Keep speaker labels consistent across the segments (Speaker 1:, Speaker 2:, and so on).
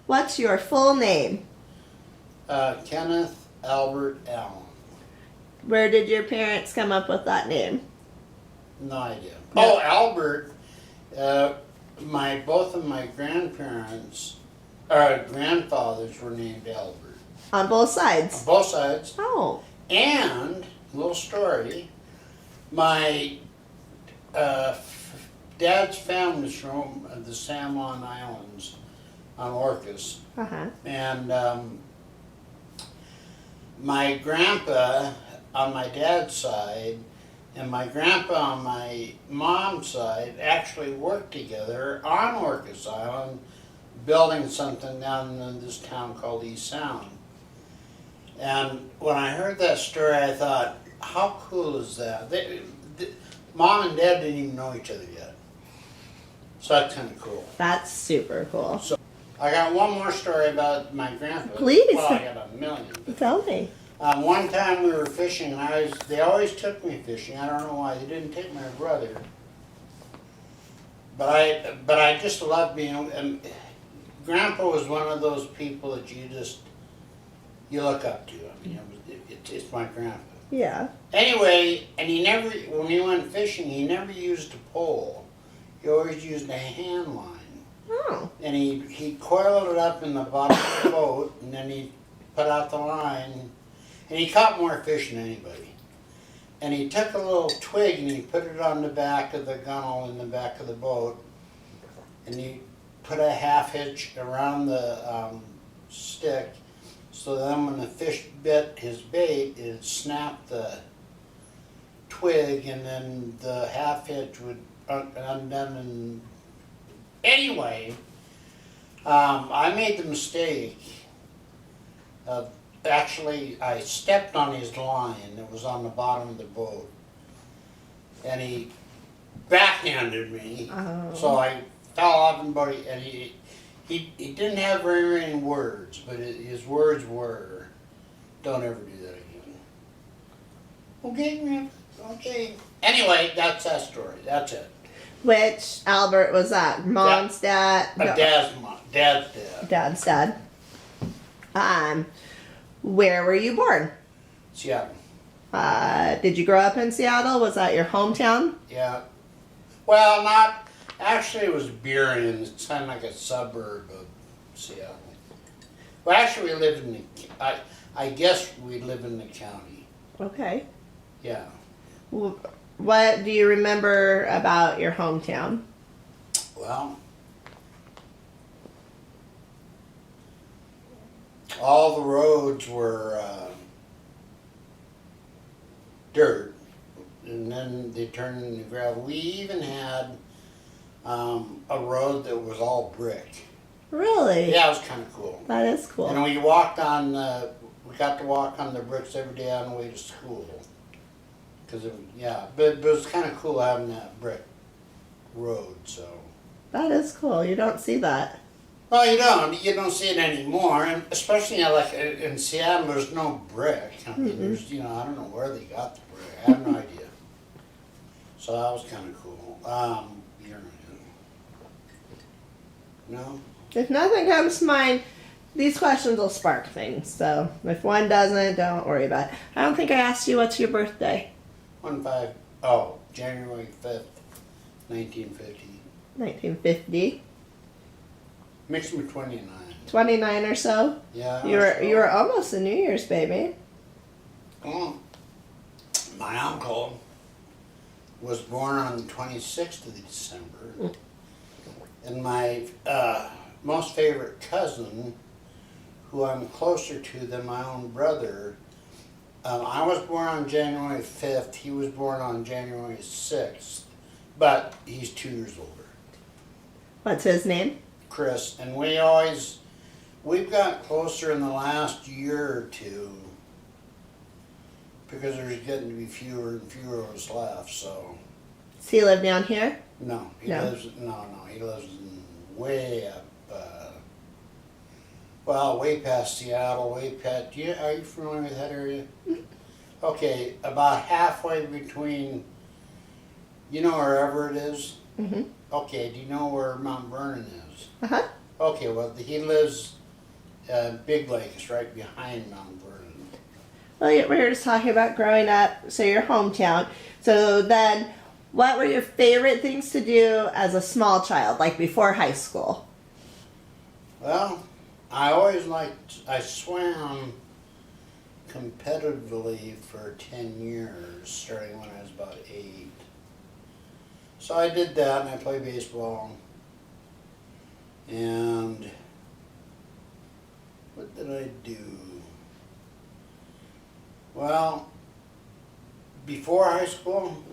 Speaker 1: What's your full name?
Speaker 2: Kenneth Albert Allen.
Speaker 1: Where did your parents come up with that name?
Speaker 2: No idea.
Speaker 1: No.
Speaker 2: Oh, Albert. Both of my grandparents, or grandfathers, were named Albert.
Speaker 1: On both sides?
Speaker 2: On both sides.
Speaker 1: Oh.
Speaker 2: And, little story, my dad's family's from the San Juan Islands on Orcas.
Speaker 1: Uh-huh.
Speaker 2: And my grandpa on my dad's side and my grandpa on my mom's side actually worked together on Orcas Island building something down in this town called East Sound. And when I heard that story, I thought, how cool is that? Mom and Dad didn't even know each other yet. So that's kind of cool.
Speaker 1: That's super cool.
Speaker 2: So I got one more story about my grandpa.
Speaker 1: Please.
Speaker 2: Well, I got a million.
Speaker 1: Tell me.
Speaker 2: One time we were fishing, and they always took me fishing. I don't know why. They didn't take my brother. But I just loved being, and Grandpa was one of those people that you look up to. I mean, it's my grandpa.
Speaker 1: Yeah.
Speaker 2: Anyway, and when he went fishing, he never used a pole. He always used a hand line.
Speaker 1: Oh.
Speaker 2: And he coiled it up in the bottom of the boat, and then he put out the line, and he caught more fish than anybody. And he took a little twig and he put it on the back of the gunnel in the back of the boat, and he put a half hitch around the stick, so then when the fish bit his bait, it snapped the twig, and then the half hitch would undone. And anyway, I made the mistake of actually, I stepped on his line that was on the bottom of the boat, and he backhanded me.
Speaker 1: Oh.
Speaker 2: So I fell off and he didn't have very many words, but his words were, "Don't ever do that again." Okay, man. Okay. Anyway, that's that story. That's it.
Speaker 1: Which Albert was that? Mom's dad? No.
Speaker 2: Dad's mom. Dad's dad.
Speaker 1: Dad's dad. Where were you born?
Speaker 2: Seattle.
Speaker 1: Did you grow up in Seattle? Was that your hometown?
Speaker 2: Yeah. Well, not. Actually, it was Burien. It's kind of like a suburb of Seattle. Well, actually, we lived in the. I guess we live in the county.
Speaker 1: Okay.
Speaker 2: Yeah.
Speaker 1: What do you remember about your hometown?
Speaker 2: Well, all the roads were dirt, and then they turned into gravel. We even had a road that was all brick.
Speaker 1: Really?
Speaker 2: Yeah, it was kind of cool.
Speaker 1: That is cool.
Speaker 2: And we got to walk on the bricks every day on the way to school. But it was kind of cool having that brick road, so.
Speaker 1: That is cool. You don't see that.
Speaker 2: Well, you don't see it anymore, and especially like in Seattle, there's no brick. I mean, there's, I don't know where they got the brick. I have no idea. So that was kind of cool. No?
Speaker 1: If nothing comes to mind, these questions will spark things. So if one doesn't, don't worry about it. I don't think I asked you what's your birthday.
Speaker 2: January 5th, 1950.
Speaker 1: 1950.
Speaker 2: Makes me 29.
Speaker 1: 29 or so.
Speaker 2: Yeah.
Speaker 1: You were almost a New Year's baby.
Speaker 2: Well, my uncle was born on the 26th of December, and my most favorite cousin, who I'm closer to than my own brother, I was born on January 5th. He was born on January 6th, but he's 2 years older.
Speaker 1: What's his name?
Speaker 2: Chris, and we've got closer in the last year or two because there's getting to be fewer and fewer of us left, so.
Speaker 1: Does he live down here?
Speaker 2: No, he lives in way up, way past Seattle, are you familiar with that area? Okay, about halfway between, wherever it is?
Speaker 1: Mm-hmm.
Speaker 2: Okay, do you know where Mount Vernon is?
Speaker 1: Uh-huh.
Speaker 2: Okay, well, he lives Big Lake. It's right behind Mount Vernon.
Speaker 1: Well, we were just talking about growing up, so your hometown. So then, what were your favorite things to do as a small child, like before high school?
Speaker 2: Well, I swam competitively for 10 years, starting when I was about 8. So I did that, and I played baseball. And what did I do? Well, before high school,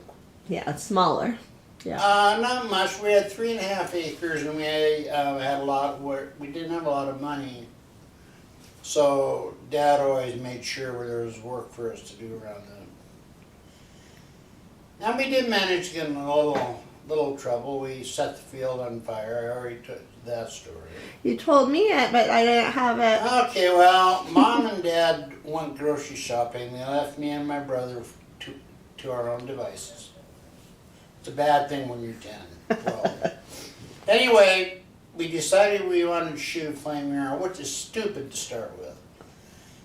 Speaker 1: Yeah, it's smaller. Yeah.
Speaker 2: not much. We had 3.5 acres, and we had a lot of work. We didn't have a lot of money, so Dad always made sure there was work for us to do around that. And we did manage to get in a little trouble. We set the field on fire. I already took that story.
Speaker 1: You told me it, but I didn't have it.
Speaker 2: Okay, well, Mom and Dad went grocery shopping. They left me and my brother to our own devices. It's a bad thing when you're 10. Well, anyway, we decided we wanted to shoot a flaming arrow, which is stupid to start with.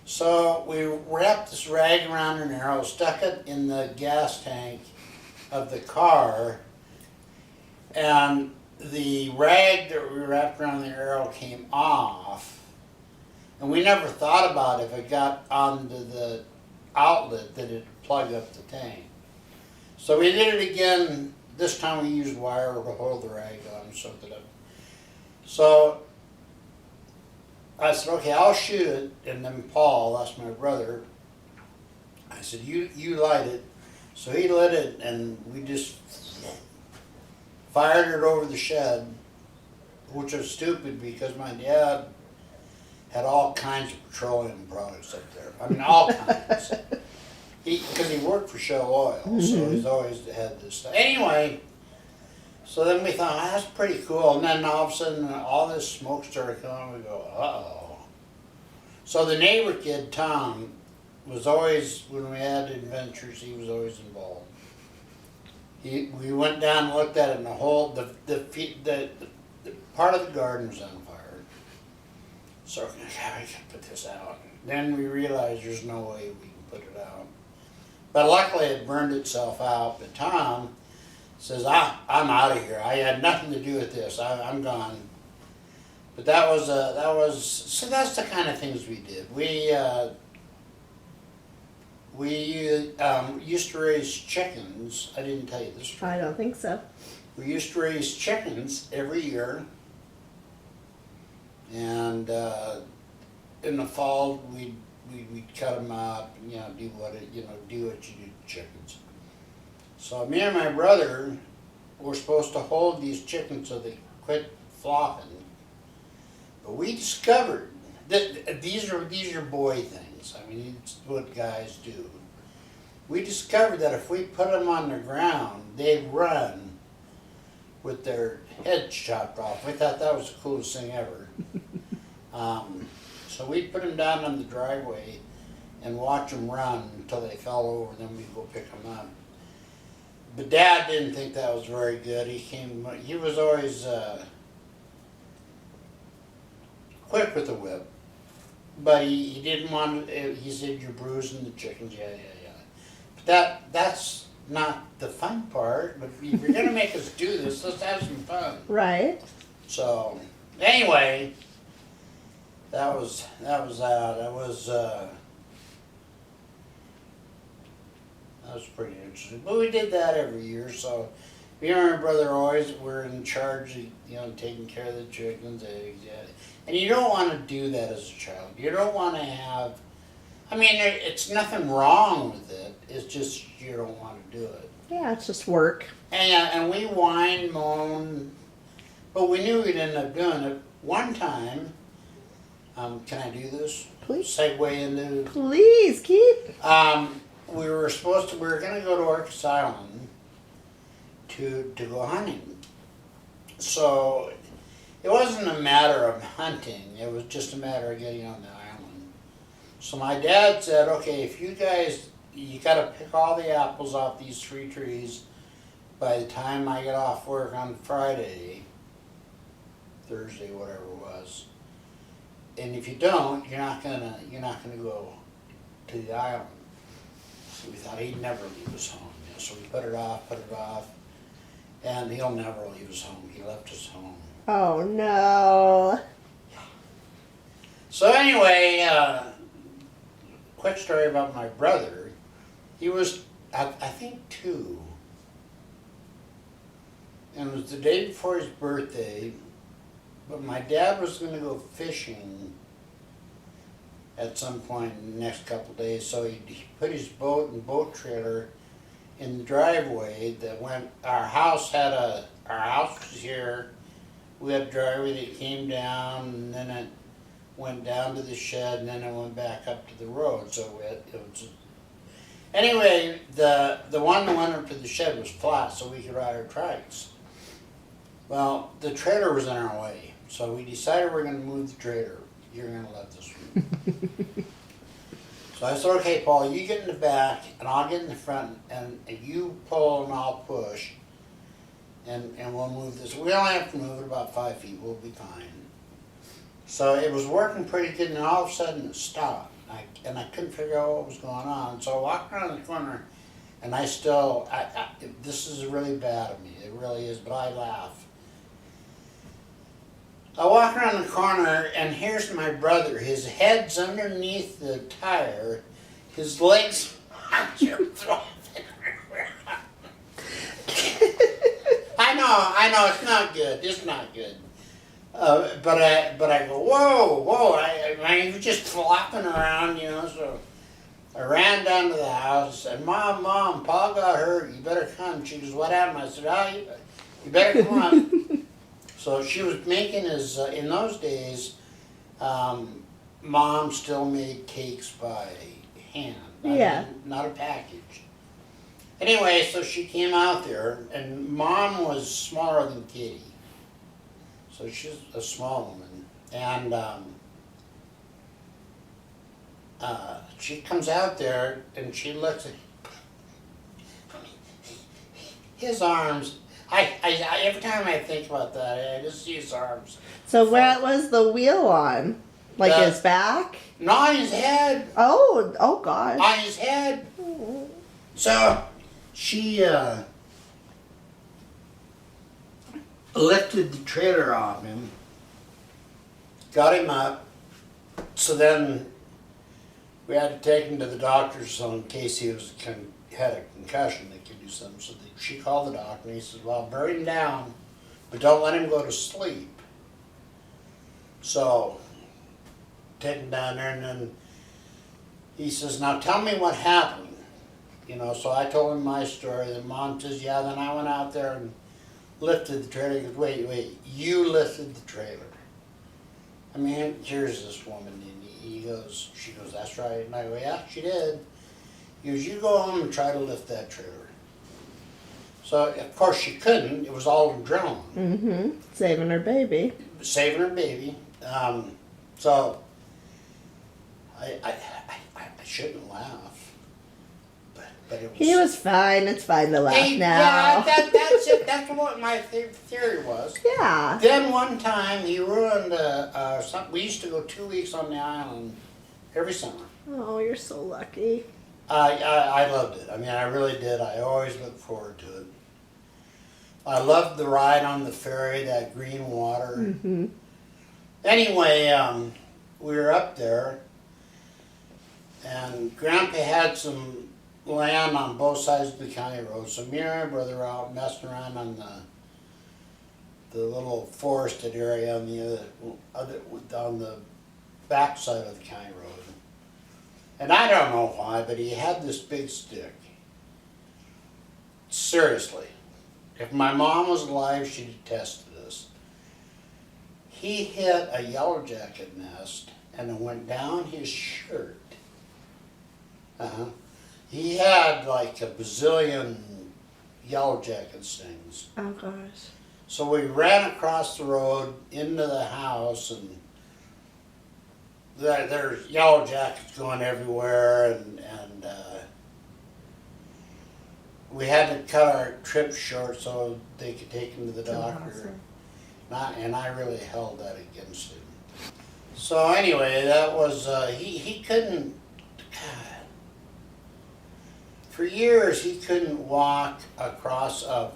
Speaker 2: So we wrapped this rag around an arrow, stuck it in the gas tank of the car, and the rag that we wrapped around the arrow came off. And we never thought about if it got onto the outlet that it'd plug up the tank. So we did it again. This time we used wire to hold the rag on and soak it up. So I said, okay, I'll shoot it. And then Paul, that's my brother, I said, you light it. So he lit it, and we just fired it over the shed, which was stupid because my dad had all kinds of petroleum products up there. I mean, all kinds. Because he worked for Shell Oil, so he's always had this stuff. Anyway, so then we thought, that's pretty cool. And then all of a sudden, all this smoke started coming. We go, uh-oh. So the neighbor kid, Tom, was always, when we had adventures, he was always involved. We went down and looked at it, and the part of the garden was on fire. So we gotta put this out. Then we realized there's no way we can put it out. But luckily it burned itself out. But Tom says, I'm out of here. I had nothing to do with this. I'm gone. But so that's the kind of things we did. We used to raise chickens. I didn't tell you this story.
Speaker 1: I don't think so.
Speaker 2: We used to raise chickens every year, and in the fall we'd cut them up, and, do what you do to chickens. So me and my brother were supposed to hold these chickens so they quit flocking, but we discovered that these are boy things. I mean, it's what guys do. We discovered that if we put them on the ground, they'd run with their heads chopped off. We thought that was the coolest thing ever. So we'd put them down on the driveway and watch them run until they fell over, then we'd go pick them up. But Dad didn't think that was very good. He was always quick with the whip. But he didn't want to, he said, you're bruising the chickens, yeah. But that's not the fun part, but if you're going to make us do this, let's have some fun.
Speaker 1: Right.
Speaker 2: So, anyway, that was that. That was pretty interesting. But we did that every year, so me and my brother always were in charge of, taking care of the chickens, eggs, yeah. And you don't want to do that as a child. You don't want to have, it's nothing wrong with it. It's just you don't want to do it.
Speaker 1: Yeah, it's just work.
Speaker 2: And we whined, moaned, but we knew we'd end up doing it. One time, can I do this?
Speaker 1: Please.
Speaker 2: Segue into.
Speaker 1: Please, keep.
Speaker 2: We were going to go to Orcas Island to go hunting. So it wasn't a matter of hunting, it was just a matter of getting on the island. So my dad said, okay, if you got to pick all the apples off these 3 trees by the time I get off work on Friday. Thursday, whatever it was. And if you don't, you're not gonna go to the island. So we thought he'd never leave us home. You know, so we put it off, and he'll never leave us home. He left us home.
Speaker 1: Oh no.
Speaker 2: So anyway, quick story about my brother. He was, I think, 2. And it was the day before his birthday, but my dad was going to go fishing at some point in the next couple of days, so he put his boat and boat trailer in the driveway that went, our house was here, we had a driveway that came down, and then it went down to the shed, and then it went back up to the road, so it was, anyway, the one that went up to the shed was flat, so we could ride our trikes. Well, the trailer was in our way, so we decided we're going to move the trailer. You're going to let this one. So I said, okay, Paul, you get in the back, and I'll get in the front, and you pull and I'll push, and we'll move this. We only have to move it about 5 feet. We'll be fine. So it was working pretty good, and all of a sudden it stopped. And I couldn't figure out what was going on. So I walked around the corner, and this is really bad of me. It really is, but I laugh. I walk around the corner, and here's my brother. His head's underneath the tire. His legs I know, it's not good. It's not good. But I go, whoa! I was just flopping around, you know. So I ran down to the house, and Mom, Paul got hurt. You better come. She goes, what happened? I said, you better come on. So she was making his, in those days, Mom still made cakes by hand. Not a package. Anyway, so she came out there, and Mom was smaller than Kitty. So she's a small woman. And she comes out there, and she looks at his arms. I every time I think about that, I just see his arms.
Speaker 1: So what was the wheel on? Like his back?
Speaker 2: No, on his head.
Speaker 1: Oh gosh.
Speaker 2: On his head. So she lifted the trailer off him, got him up. So then we had to take him to the doctor, so in case he had a concussion, they could do something. So she called the doctor, and he says, well, bury him down, but don't let him go to sleep. So, take him down there, and then he says, now tell me what happened. You know, so I told him my story. Then Mom says, yeah, then I went out there and lifted the trailer. He goes, wait, you lifted the trailer. I mean, here's this woman, and she goes, that's right. And I go, yeah, she did. He goes, you go home and try to lift that trailer. So, of course, she couldn't. It was all adrenaline.
Speaker 1: Mm-hmm. Saving her baby.
Speaker 2: Saving her baby. So, I shouldn't laugh. But it was...
Speaker 1: He was fine. It's fine to laugh now.
Speaker 2: Yeah, that's it. That's what my theory was.
Speaker 1: Yeah.
Speaker 2: Then one time, he ruined we used to go 2 weeks on the island every summer.
Speaker 1: Oh, you're so lucky.
Speaker 2: I loved it. I mean, I really did. I always looked forward to it. I loved the ride on the ferry, that green water.
Speaker 1: Mm-hmm.
Speaker 2: Anyway, we were up there, and Grandpa had some land on both sides of the county road. So me and my brother were out messing around on the little forested area on the back side of the county road. And I don't know why, but he had this big stick. Seriously. If my mom was alive, she'd attest to this. He hit a yellow jacket nest, and it went down his shirt. He had like a bazillion yellow jacket stings.
Speaker 1: Oh gosh.
Speaker 2: So we ran across the road into the house, and there's yellow jackets going everywhere, and we had to cut our trip short so they could take him to the doctor.
Speaker 1: Awesome.
Speaker 2: And I really held that against him. So anyway, that was, he couldn't, God, for years he couldn't walk across a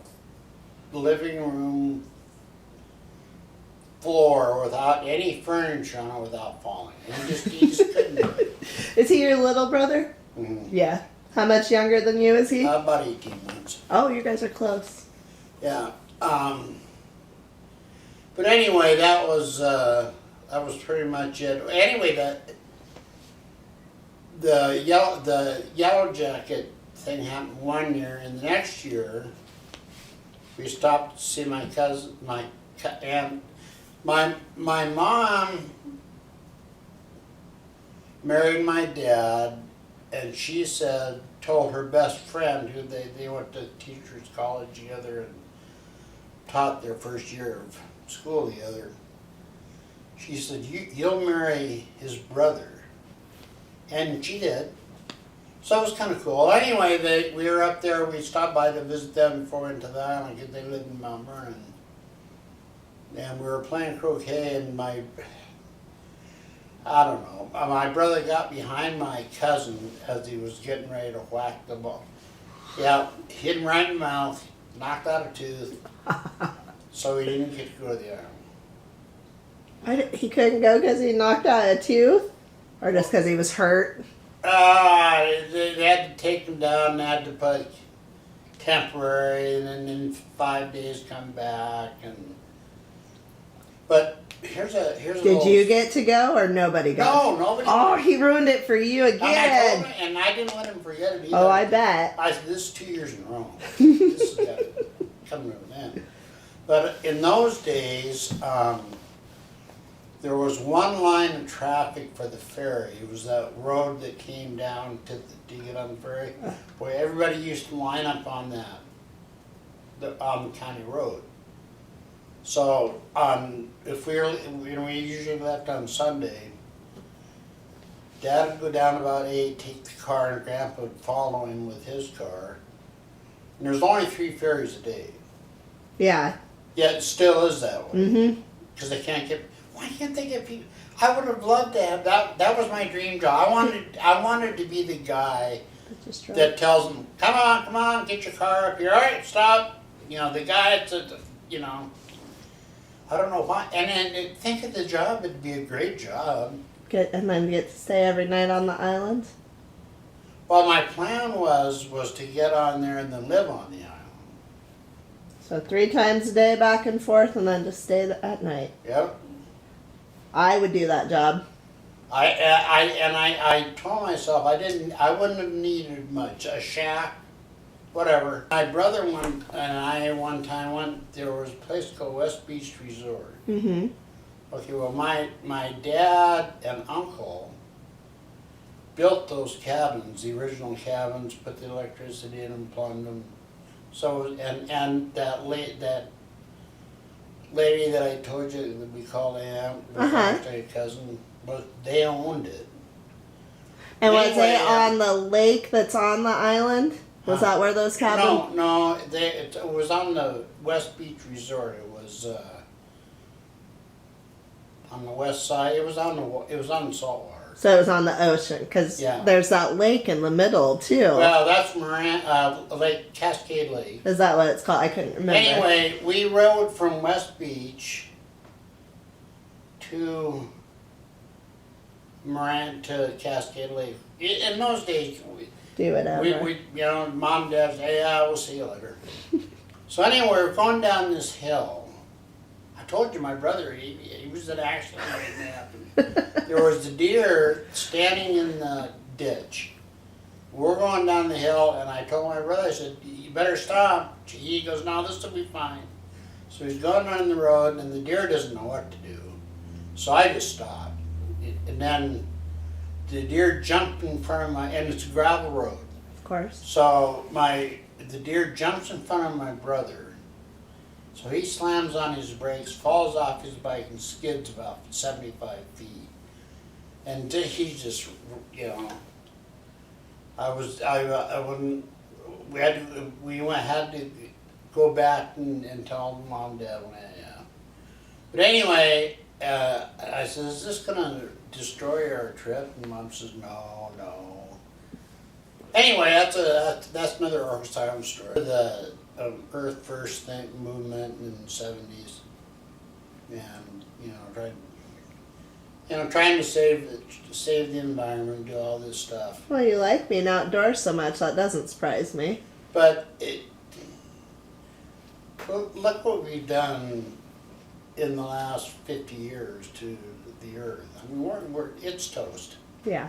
Speaker 2: living room floor without any furniture on it without falling. He just couldn't do it.
Speaker 1: Is he your little brother?
Speaker 2: Mhm.
Speaker 1: Yeah. How much younger than you is he?
Speaker 2: About 18 months.
Speaker 1: Oh, you guys are close.
Speaker 2: Yeah. But anyway, that was pretty much it. Anyway, the yellow jacket thing happened one year, and the next year we stopped to see my cousin, and my mom married my dad, and she told her best friend, who they went to teachers college together and taught their first year of school together. She said, you'll marry his brother. And she did. So it was kind of cool. Anyway, we were up there, we stopped by to visit them before we went to the island, because they lived in Mount Vernon. And we were playing croquet, and my brother got behind my cousin as he was getting ready to whack the ball. Yeah, hit him right in the mouth, knocked out a tooth, so he didn't get to go to the island.
Speaker 1: He couldn't go because he knocked out a tooth? Or just because he was hurt?
Speaker 2: They had to take him down, they had to put temporary, and then in 5 days come back. But here's a
Speaker 1: Did you get to go or nobody got?
Speaker 2: No, nobody.
Speaker 1: Oh, he ruined it for you again.
Speaker 2: And I didn't let him forget it either.
Speaker 1: Oh, I bet.
Speaker 2: I said, this is 2 years in a row. This has got to come to an end. But in those days, there was one line of traffic for the ferry. It was that road that came down to get on the ferry. Boy, everybody used to line up on that, on the county road. So if we usually left on Sunday, Dad would go down about 8, take the car, and Grandpa would follow him with his car. And there's only 3 ferries a day.
Speaker 1: Yeah.
Speaker 2: Yet it still is that way.
Speaker 1: Mm-hmm.
Speaker 2: Because they can't get. Why can't they get people? I would have loved to have that. That was my dream job. I wanted to be the guy that tells them, come on, get your car up here. All right, stop. You know, the guy that's, I don't know why. And then think of the job. It'd be a great job.
Speaker 1: And then get to stay every night on the island?
Speaker 2: Well, my plan was to get on there and then live on the island.
Speaker 1: So 3 times a day back and forth, and then just stay at night.
Speaker 2: Yep.
Speaker 1: I would do that job.
Speaker 2: I told myself I wouldn't have needed much. A shack, whatever. My brother and I one time went. There was a place called West Beach Resort.
Speaker 1: Mm-hmm.
Speaker 2: Okay, well, my dad and uncle built those cabins, the original cabins, put the electricity in them, plumbed them. So, and that lady that I told you that we called Aunt,
Speaker 1: Uh-huh.
Speaker 2: my cousin, but they owned it.
Speaker 1: And was
Speaker 2: Anyway,
Speaker 1: it on the lake that's on the island? Was that where those cabins?
Speaker 2: No, it was on the West Beach Resort. It was on the west side. It was on the saltwater.
Speaker 1: So it was on the ocean, because there's that lake in the middle, too.
Speaker 2: Well, that's Lake Cascade Lake.
Speaker 1: Is that what it's called? I couldn't remember.
Speaker 2: Anyway, we rode from West Beach to Cascade Lake. In those days,
Speaker 1: do whatever.
Speaker 2: we Mom and Dad said, yeah, we'll see you later. So anyway, we're going down this hill. I told you my brother, he was an accident when it happened. There was the deer standing in the ditch. We're going down the hill, and I told my brother, I said, you better stop. He goes, no, this will be fine. So he's going down the road, and the deer doesn't know what to do. So I just stopped. And then the deer jumped in front of and it's a gravel road.
Speaker 1: Of course.
Speaker 2: So the deer jumps in front of my brother. So he slams on his brakes, falls off his bike, and skids about 75 feet. And he just, we had to go back and tell Mom and Dad, yeah. But anyway, I said, is this gonna destroy our trip? And Mom says, no, no. Anyway, that's another Orcas Island story. The Earth First thing movement in the 70s, and trying to save the environment, do all this stuff.
Speaker 1: Well, you like being outdoors so much, that doesn't surprise me.
Speaker 2: But look what we've done in the last 50 years to the Earth. I mean, it's toast.
Speaker 1: Yeah.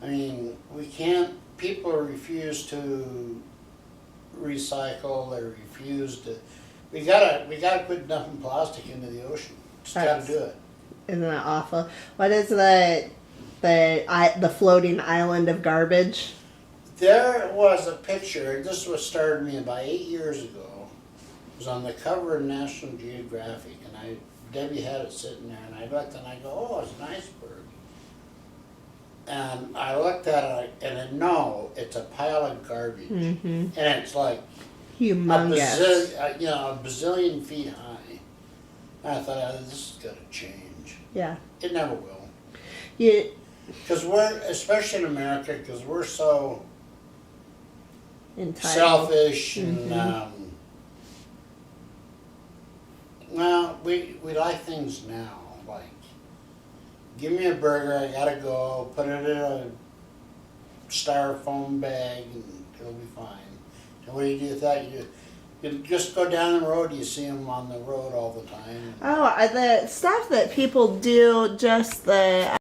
Speaker 2: I mean, we can't. People refuse to recycle. They refuse to. We gotta quit dumping plastic into the ocean. Just gotta do it.
Speaker 1: Isn't that awful? What is the floating island of garbage?
Speaker 2: There was a picture, and this was started me about 8 years ago. It was on the cover of National Geographic, and Debbie had it sitting there, and I looked and I go, oh, it's an iceberg. And I looked at it, and no, it's a pile of garbage, and it's like
Speaker 1: Humongous.
Speaker 2: a bazillion feet high. And I thought, this is gonna change.
Speaker 1: Yeah.
Speaker 2: It never will.
Speaker 1: You.
Speaker 2: Because especially in America, because we're so
Speaker 1: Entitled.
Speaker 2: selfish and well, we like things now. Like, give me a burger, I gotta go, put it in a styrofoam bag, and it'll be fine. And what do you do with that? You just go down the road. You see them on the road all the time.
Speaker 1: Oh, the stuff that people do, just the